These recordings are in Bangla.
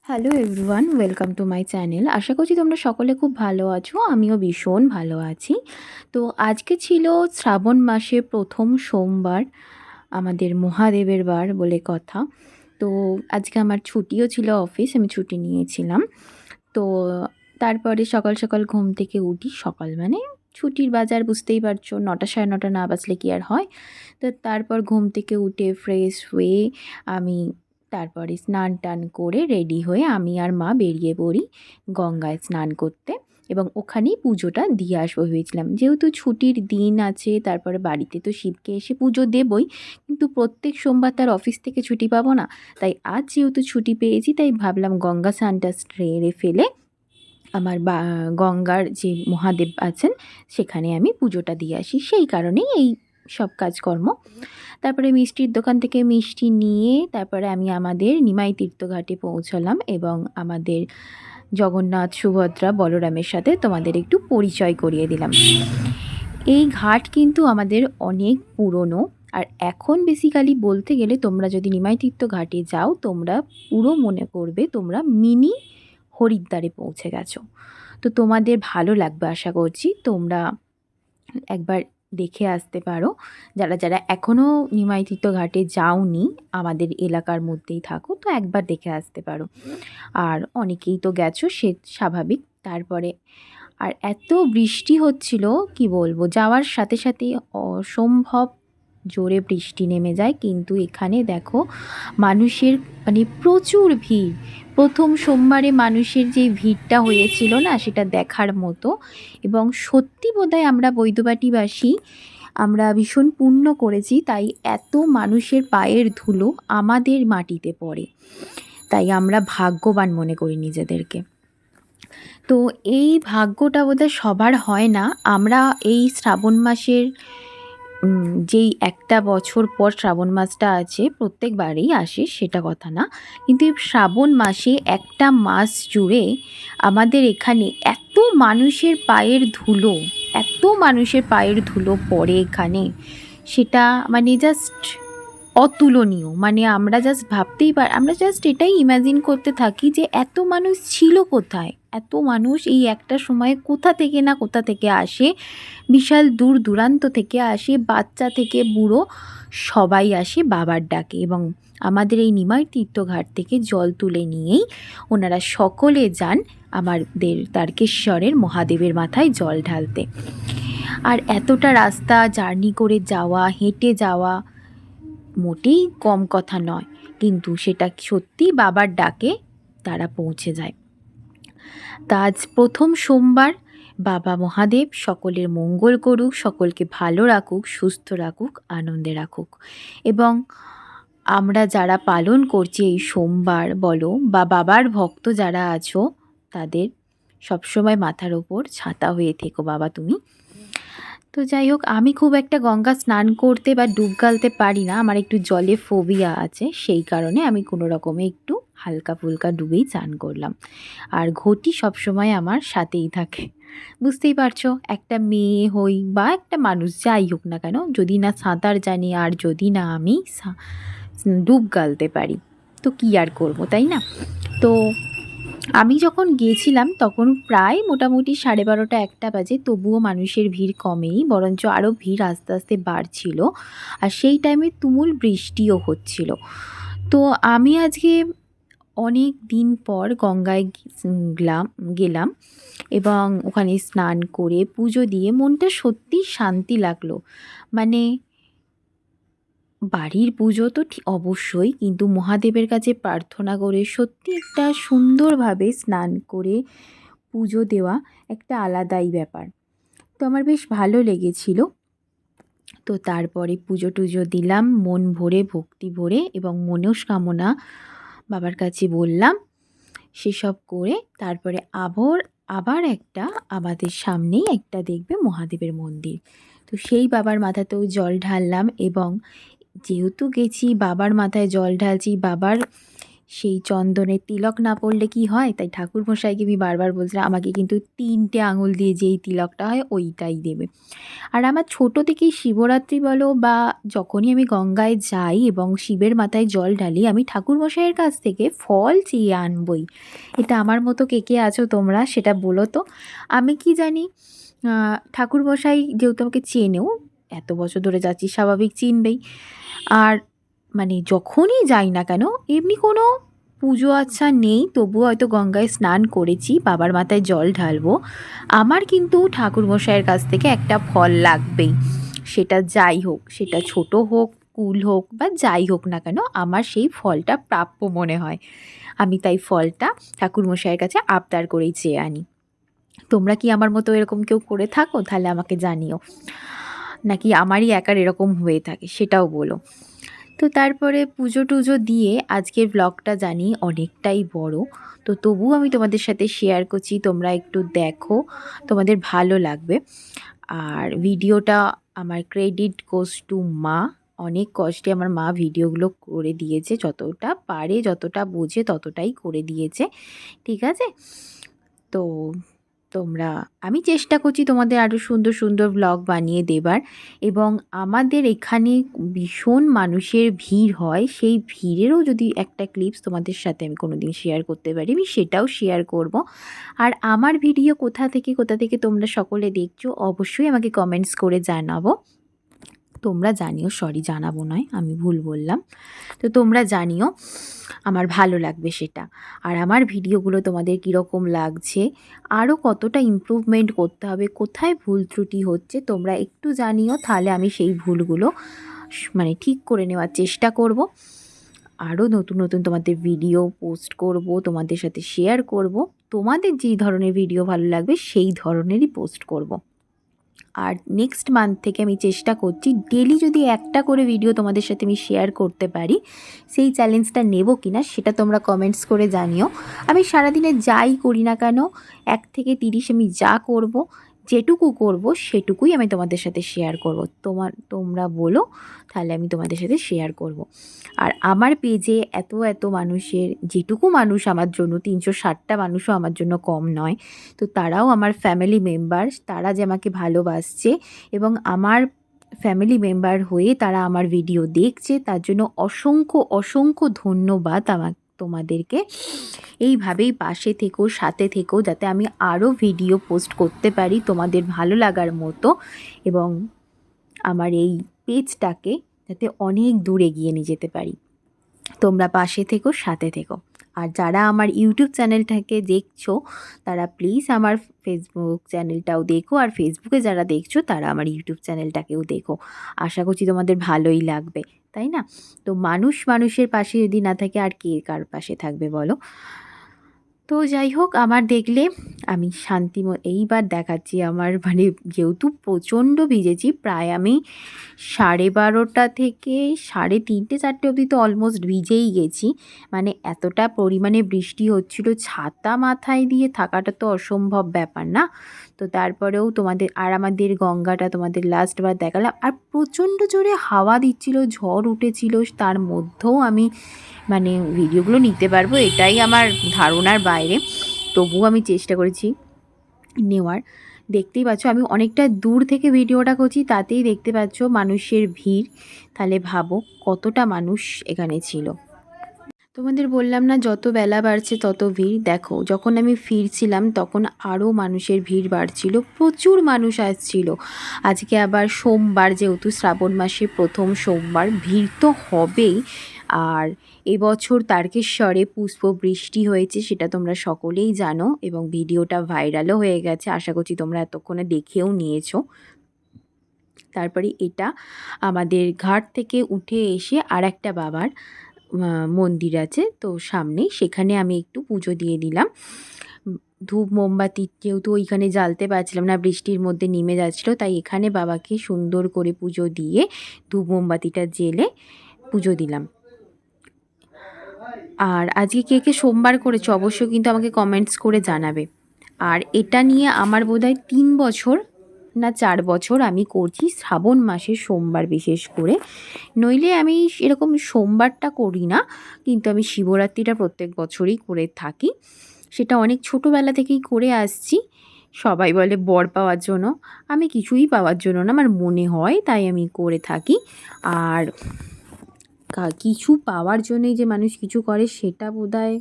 Hello everyone, welcome to my channel. আশা করছি তোমরা সকলে খুব ভালো আছো। আমিও ভীষণ ভালো আছি। তো আজকে ছিল শ্রাবণ মাসের প্রথম সোমবার, আমাদের মহাদেবের বার বলে কথা। তো আজকে আমার ছুটিও ছিল, অফিস আমি ছুটি নিয়েছিলাম। তো তারপরে সকাল সকাল ঘুম থেকে উঠি, সকাল মানে ছুটির বাজার বুঝতেই পারছো, 9টা সাড়ে 9টা না বাজলে কি আর হয়। তো তারপর ঘুম থেকে উঠে ফ্রেশ হয়ে আমি তারপরে স্নান টান করে রেডি হয়ে আমি আর মা বেরিয়ে পড়ি গঙ্গায় স্নান করতে, এবং ওখানেই পুজোটা দিয়ে আসবো ভেবেছিলাম। যেহেতু ছুটির দিন আছে, তারপরে বাড়িতে তো শিবকে এসে পুজো দেবই, কিন্তু প্রত্যেক সোমবার তার অফিস থেকে ছুটি পাবো না। তাই আজ যেহেতু ছুটি পেয়েছি, তাই ভাবলাম গঙ্গা স্নানটা সেরে ফেলে আমার গঙ্গার যে মহাদেব আছেন সেখানে আমি পুজোটা দিয়ে আসি। সেই কারণেই এই সব কাজকর্ম। তারপরে মিষ্টির দোকান থেকে মিষ্টি নিয়ে তারপরে আমি আমাদের নিমাই তীর্থঘাটে পৌঁছালাম, এবং আমাদের জগন্নাথ, সুভদ্রা, বলরামের সাথে তোমাদের একটু পরিচয় করিয়ে দিলাম। এই ঘাট কিন্তু আমাদের অনেক পুরনো, আর এখন বেসিক্যালি বলতে গেলে তোমরা যদি নিমাই তীর্থ ঘাটে যাও, তোমরা পুরো মনে করবে তোমরা মিনি হরিদ্বারে পৌঁছে গেছো। তো তোমাদের ভালো লাগবে, আশা করছি তোমরা একবার দেখে আসতে পারো। যারা যারা এখনও নিমাই তীর্থ ঘাটে যাওনি, আমাদের এলাকার মধ্যেই থাকো, তো একবার দেখে আসতে পারো। আর অনেকেই তো গেছো, সে স্বাভাবিক। তারপরে আর এত বৃষ্টি হচ্ছিল, কি বলবো, যাওয়ার সাথে সাথেই অসম্ভব জোরে বৃষ্টি নেমে যায়। কিন্তু এখানে দেখো মানুষের মানে প্রচুর ভিড়। প্রথম সোমবারে মানুষের যে ভিড়টা হয়েছিল না, সেটা দেখার মতো। এবং সত্যি বোধহয় আমরা বৈদ্যবাটীবাসী, আমরা ভীষণ পুণ্য করেছি, তাই এত মানুষের পায়ের ধুলো আমাদের মাটিতে পড়ে। তাই আমরা ভাগ্যবান মনে করি নিজেদেরকে। তো এই ভাগ্যটা বোধহয় সবার হয় না। আমরা এই শ্রাবণ মাসের যেই একটা বছর পর শ্রাবণ মাসটা আছে, প্রত্যেকবারেই আসে সেটা কথা না, কিন্তু এই শ্রাবণ মাসে একটা মাস জুড়ে আমাদের এখানে এত মানুষের পায়ের ধুলো, এত মানুষের পায়ের ধুলো পড়ে এখানে, সেটা মানে জাস্ট অতুলনীয়। মানে আমরা জাস্ট ভাবতেই আমরা জাস্ট এটাই ইমাজিন করতে থাকি যে এত মানুষ ছিল কোথায়, এত মানুষ এই একটা সময়ে কোথা থেকে না কোথা থেকে আসে, বিশাল দূর দূরান্ত থেকে আসে, বাচ্চা থেকে বুড়ো সবাই আসে বাবার ডাকে। এবং আমাদের এই নিমাই তীর্থঘাট থেকে জল তুলে নিয়েই ওনারা সকলে যান আমাদের তারকেশ্বরের মহাদেবের মাথায় জল ঢালতে। আর এতটা রাস্তা জার্নি করে যাওয়া, হেঁটে যাওয়া মোটেই কম কথা নয়, কিন্তু সেটা সত্যি বাবার ডাকে তারা পৌঁছে যায়। তা আজ প্রথম সোমবার, বাবা মহাদেব সকলের মঙ্গল করুক, সকলকে ভালো রাখুক, সুস্থ রাখুক, আনন্দে রাখুক। এবং আমরা যারা পালন করছি এই সোমবার বলো, বা বাবার ভক্ত যারা আছো, তাদের সবসময় মাথার ওপর ছাতা হয়ে থেকো বাবা তুমি। তো যাই হোক, আমি খুব একটা গঙ্গা স্নান করতে বা ডুব গালতে পারি না, আমার একটু জলে ফোবিয়া আছে, সেই কারণে আমি কোনো রকমে একটু হালকা ফুলকা ডুবেই চান করলাম। আর ঘটি সবসময় আমার সাথেই থাকে। বুঝতেই পারছো, একটা মেয়ে হই বা একটা মানুষ যাই হোক না কেন, যদি না সাঁতার জানি আর যদি না আমি ডুব গালতে পারি, তো কী আর করবো, তাই না? তো আমি যখন গিয়েছিলাম তখন প্রায় মোটামুটি 12:30 1টা বাজে, তবুও মানুষের ভিড় কমেনি, বরঞ্চ আরও ভিড় আস্তে আস্তে বাড়ছিল। আর সেই টাইমে তুমুল বৃষ্টিও হচ্ছিল। তো আমি আজকে অনেক দিন পর গঙ্গায় গেলাম, এবং ওখানে স্নান করে পুজো দিয়ে মনটা সত্যি শান্তি লাগলো। মানে বাড়ির পুজো তো অবশ্যই, কিন্তু মহাদেবের কাছে প্রার্থনা করে সত্যি একটা সুন্দরভাবে স্নান করে পুজো দেওয়া একটা আলাদাই ব্যাপার। তো আমার বেশ ভালো লেগেছিল। তো তারপরে পুজো টুজো দিলাম মন ভরে, ভক্তি ভরে, এবং মনস্কামনা বাবার কাছে বললাম। সেসব করে তারপরে আবার একটা আমাদের সামনেই একটা দেখবে মহাদেবের মন্দির, তো সেই বাবার মাথাতেও জল ঢাললাম। এবং যেহেতু গেছি বাবার মাথায় জল ঢালছি, বাবার সেই চন্দনের তিলক না পড়লে কি হয়, তাই ঠাকুরমশাইকে আমি বারবার বলছিলাম আমাকে কিন্তু 3টে আঙুল দিয়ে যেই তিলকটা হয় ওইটাই দেবে। আর আমার ছোটো থেকেই শিবরাত্রি বলো বা যখনই আমি গঙ্গায় যাই এবং শিবের মাথায় জল ঢালি, আমি ঠাকুরমশাইয়ের কাছ থেকে ফল চেয়ে আনবই। এটা আমার মতো কে কে আছো তোমরা সেটা বলো তো। আমি কি জানি, ঠাকুরমশাই যেহেতু আমাকে চেনেও, এত বছর ধরে যাচ্ছি স্বাভাবিক চিনবেই। আর মানে যখনই যাই না কেন, এমনি কোনো পুজো আচ্ছা নেই, তবুও হয়তো গঙ্গায় স্নান করেছি, বাবার মাথায় জল ঢালবো, আমার কিন্তু ঠাকুরমশাইয়ের কাছ থেকে একটা ফল লাগবেই। সেটা যাই হোক, সেটা ছোট হোক, কুল হোক বা যাই হোক না কেন, আমার সেই ফলটা প্রাপ্য মনে হয়। আমি তাই ফলটা ঠাকুরমশাইয়ের কাছে আবদার করেই চেয়ে আনি। তোমরা কি আমার মতো এরকম কেউ করে থাকো? তাহলে আমাকে জানিও। নাকি আমারই একার এরকম হয়ে থাকে সেটাও বলো। তো তারপরে পুজো টুজো দিয়ে আজকের ব্লগটা জানি অনেকটাই বড়, তো তবুও আমি তোমাদের সাথে শেয়ার করছি, তোমরা একটু দেখো, তোমাদের ভালো লাগবে। আর ভিডিওটা আমার ক্রেডিট গোজ টু মা। অনেক কষ্টে আমার মা ভিডিওগুলো করে দিয়েছে, যতটা পারে যতটা বোঝে ততটাই করে দিয়েছে, ঠিক আছে? তো তোমরা, আমি চেষ্টা করছি তোমাদের আরও সুন্দর সুন্দর ব্লগ বানিয়ে দেবার। এবং আমাদের এখানে ভীষণ মানুষের ভিড় হয়, সেই ভিড়েরও যদি একটা ক্লিপস তোমাদের সাথে আমি কোনো দিন শেয়ার করতে পারি, আমি সেটাও শেয়ার করব। আর আমার ভিডিও কোথা থেকে তোমরা সকলে দেখছো অবশ্যই আমাকে কমেন্টস করে জানাবো। তোমরা জানিও, সরি জানাবো নয়, আমি ভুল বললাম। তো তোমরা জানিও, আমার ভালো লাগবে সেটা। আর আমার ভিডিওগুলো তোমাদের কীরকম লাগছে, আরও কতটা ইমপ্রুভমেন্ট করতে হবে, কোথায় ভুল ত্রুটি হচ্ছে তোমরা একটু জানিও, তাহলে আমি সেই ভুলগুলো মানে ঠিক করে নেওয়ার চেষ্টা করব। আরও নতুন নতুন তোমাদের ভিডিও পোস্ট করব, তোমাদের সাথে শেয়ার করব। তোমাদের যেই ধরনের ভিডিও ভালো লাগবে সেই ধরনেরই পোস্ট করব। আর নেক্সট মান্থ থেকে আমি চেষ্টা করছি ডেলি যদি একটা করে ভিডিও তোমাদের সাথে আমি শেয়ার করতে পারি, সেই চ্যালেঞ্জটা নেব কি না সেটা তোমরা কমেন্টস করে জানিও। আমি সারাদিনে যাই করি না কেন, 1 থেকে 30 আমি যা করব, যেটুকু করব সেটুকুই আমি তোমাদের সাথে শেয়ার করব। তোমরা বলো, তাহলে আমি তোমাদের সাথে শেয়ার করব। আর আমার পেজে এত এত মানুষের, যেটুকু মানুষ আমার জন্য, 360টা মানুষও আমার জন্য কম নয়। তো তারাও আমার ফ্যামিলি মেম্বার, তারা যে আমাকে ভালোবাসছে এবং আমার ফ্যামিলি মেম্বার হয়ে তারা আমার ভিডিও দেখছে, তার জন্য অসংখ্য অসংখ্য ধন্যবাদ তোমাদেরকে। এইভাবেই পাশে থেকো, সাথে থেকো, যাতে আমি আরও ভিডিও পোস্ট করতে পারি তোমাদের ভালো লাগার মতো, এবং আমার এই পেজটাকে যাতে অনেক দূর এগিয়ে নিয়ে যেতে পারি। তোমরা পাশে থেকো, সাথে থেকো। আর যারা আমার ইউটিউব চ্যানেলটাকে দেখছো, তারা প্লিজ আমার ফেসবুক চ্যানেলটাও দেখো, আর ফেসবুকে যারা দেখছো তারা আমার ইউটিউব চ্যানেলটাকেও দেখো। আশা করছি তোমাদের ভালোই লাগবে, তাই না? তো মানুষ মানুষের পাশে যদি না থাকে আর কে কার পাশে থাকবে বলো? তো যাই হোক, আমার দেখলে আমি এইবার দেখাচ্ছি আমার মানে, যেহেতু প্রচণ্ড ভিজেছি, প্রায় আমি 12:30 থেকে 3:30 4টে অবধি তো অলমোস্ট ভিজেই গেছি। মানে এতটা পরিমাণে বৃষ্টি হচ্ছিল, ছাতা মাথায় দিয়ে থাকাটা তো অসম্ভব ব্যাপার না? তো তারপরেও আমাদের গঙ্গাটা তোমাদের লাস্টবার দেখালাম। আর প্রচণ্ড জোরে হাওয়া দিচ্ছিল, ঝড় উঠেছিল, তার মধ্যেও আমি মানে ভিডিওগুলো নিতে পারবো এটাই আমার ধারণার বাইরে, তবুও আমি চেষ্টা করেছি নেওয়ার। দেখতেই পাচ্ছ আমি অনেকটা দূর থেকে ভিডিওটা করছি, তাতেই দেখতে পাচ্ছ মানুষের ভিড়। তাহলে ভাবো কতটা মানুষ এখানে ছিল। তোমাদের বললাম না যত বেলা বাড়ছে তত ভিড়। দেখো যখন আমি ফিরছিলাম তখন আরও মানুষের ভিড় বাড়ছিল, প্রচুর মানুষ আসছিল। আজকে আবার সোমবার, যেহেতু শ্রাবণ মাসে প্রথম সোমবার, ভিড় তো হবেই। আর এবছর তারকেশ্বরে পুষ্পবৃষ্টি হয়েছে, সেটা তোমরা সকলেই জানো, এবং ভিডিওটা ভাইরালও হয়ে গেছে। আশা করছি তোমরা এতক্ষণে দেখেও নিয়েছো। তারপরে এটা আমাদের ঘাট থেকে উঠে এসে আর একটা বাবার মন্দির আছে, তো সামনেই, সেখানে আমি একটু পুজো দিয়ে দিলাম। ধূপ মোমবাতি যেহেতু ওইখানে জ্বালতে পারছিলাম না, বৃষ্টির মধ্যে নেমে যাচ্ছিলো, তাই এখানে বাবাকে সুন্দর করে পুজো দিয়ে ধূপ মোমবাতিটা জ্বেলে পুজো দিলাম। আর আজকে কে কে সোমবার করেছো অবশ্যই কিন্তু আমাকে কমেন্টস করে জানাবে। আর এটা নিয়ে আমার বোধহয় 3 বছর না 4 বছর আমি করছি শ্রাবণ মাসের সোমবার বিশেষ করে। নইলে আমি এরকম সোমবারটা করি না, কিন্তু আমি শিবরাত্রিটা প্রত্যেক বছরই করে থাকি। সেটা অনেক ছোটোবেলা থেকেই করে আসছি। সবাই বলে বর পাওয়ার জন্য, আমি কিছুই পাওয়ার জন্য না, আমার মনে হয় তাই আমি করে থাকি। আর কিছু পাওয়ার জন্যই যে মানুষ কিছু করে সেটা বোধহয়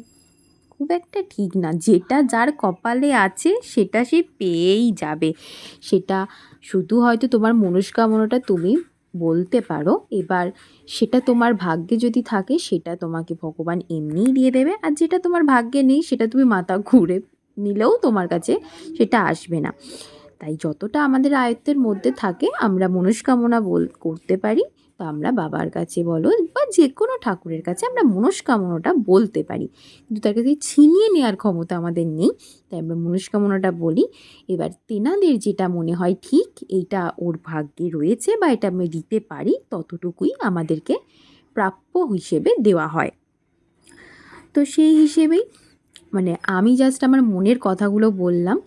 খুব একটা ঠিক না। যেটা যার কপালে আছে সেটা সে পেয়েই যাবে। সেটা শুধু হয়তো তোমার মনস্কামনাটা তুমি বলতে পারো, এবার সেটা তোমার ভাগ্যে যদি থাকে সেটা তোমাকে ভগবান এমনিই দিয়ে দেবে, আর যেটা তোমার ভাগ্যে নেই সেটা তুমি মাথা ঘুরে নিলেও তোমার কাছে সেটা আসবে না। তাই যতটা আমাদের আয়ত্তের মধ্যে থাকে আমরা মনস্কামনা করতে পারি। তো আমরা বাবার কাছে বলো বা যে কোনো ঠাকুরের কাছে আমরা মনস্কামনাটা বলতে পারি, কিন্তু তার কাছে ছিনিয়ে নেওয়ার ক্ষমতা আমাদের নেই। তাই আমরা মনস্কামনাটা বলি। এবার তেনাদের যেটা মনে হয় ঠিক এইটা ওর ভাগ্যে রয়েছে বা এটা আমি দিতে পারি, ততটুকুই আমাদেরকে প্রাপ্য হিসেবে দেওয়া হয়। তো সেই হিসেবেই মানে আমি জাস্ট আমার মনের কথাগুলো বললাম।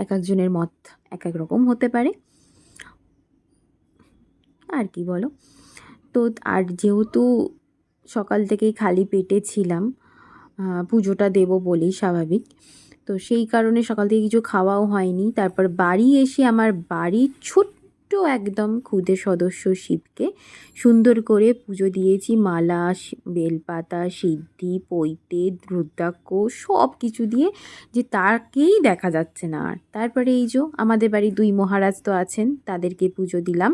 এক একজনের মত এক এক রকম হতে পারে, আর কি বলো। তো আর যেহেতু সকাল থেকেই খালি পেটে ছিলাম, পুজোটা দেবো বলেই স্বাভাবিক, তো সেই কারণে সকাল থেকে কিছু খাওয়াও হয়নি। তারপর বাড়ি এসে আমার বাড়ির ছোট্ট একদম ক্ষুদে সদস্য শিবকে সুন্দর করে পুজো দিয়েছি। মালা, বেলপাতা, সিদ্ধি, পৈতে, রুদ্রাক্ষ সব কিছু দিয়ে, যে তাকেই দেখা যাচ্ছে না আর। তারপরে এই যে আমাদের বাড়ির 2 মহারাজ তো আছেন, তাদেরকে পুজো দিলাম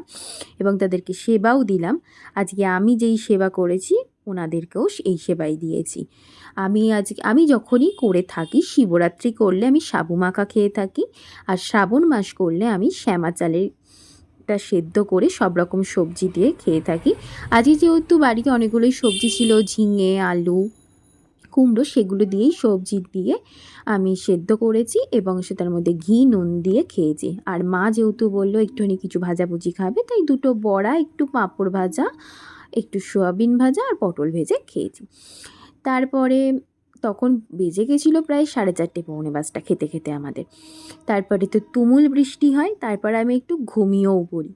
এবং তাদেরকে সেবাও দিলাম। আজকে আমি যেই সেবা করেছি ওনাদেরকেও এই সেবাই দিয়েছি। আমি যখনই করে থাকি, শিবরাত্রি করলে আমি সাবু মাখা খেয়ে থাকি, আর শ্রাবণ মাস করলে আমি শ্যামা চালেরটা সেদ্ধ করে সব রকম সবজি দিয়ে খেয়ে থাকি। আজকে যেহেতু বাড়িতে অনেকগুলোই সবজি ছিল, ঝিঙে, আলু, কুমড়ো, সেগুলো দিয়েই সবজি দিয়ে আমি সেদ্ধ করেছি এবং সেটার মধ্যে ঘি নুন দিয়ে খেয়েছি। আর মা যেহেতু বললো একটুখানি কিছু ভাজাভুজি খাবে, তাই 2টো বড়া, একটু পাঁপড় ভাজা, একটু সয়াবিন ভাজা আর পটল ভেজে খেয়েছি। তারপরে তখন বেজে গেছিলো প্রায় 4:30 পৌনে 5টা খেতে খেতে আমাদের। তারপরে তো তুমুল বৃষ্টি হয়, তারপর আমি একটু ঘুমিয়েও পড়ি।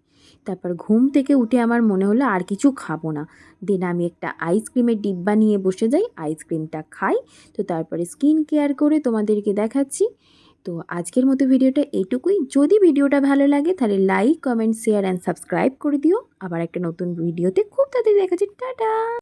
তারপর ঘুম থেকে উঠে আমার মনে হলো আর কিছু খাবো না। দেন আমি একটা আইসক্রিমের ডিব্বা নিয়ে বসে যাই, আইসক্রিমটা খাই। তো তারপরে স্কিন কেয়ার করে তোমাদেরকে দেখাচ্ছি। তো আজকের মতো ভিডিওটা এইটুকুই। যদি ভিডিওটা ভালো লাগে তাহলে like, comment, share and subscribe করে দিও। আবার একটা নতুন ভিডিওতে খুব তাড়াতাড়ি দেখাচ্ছি। টাটা।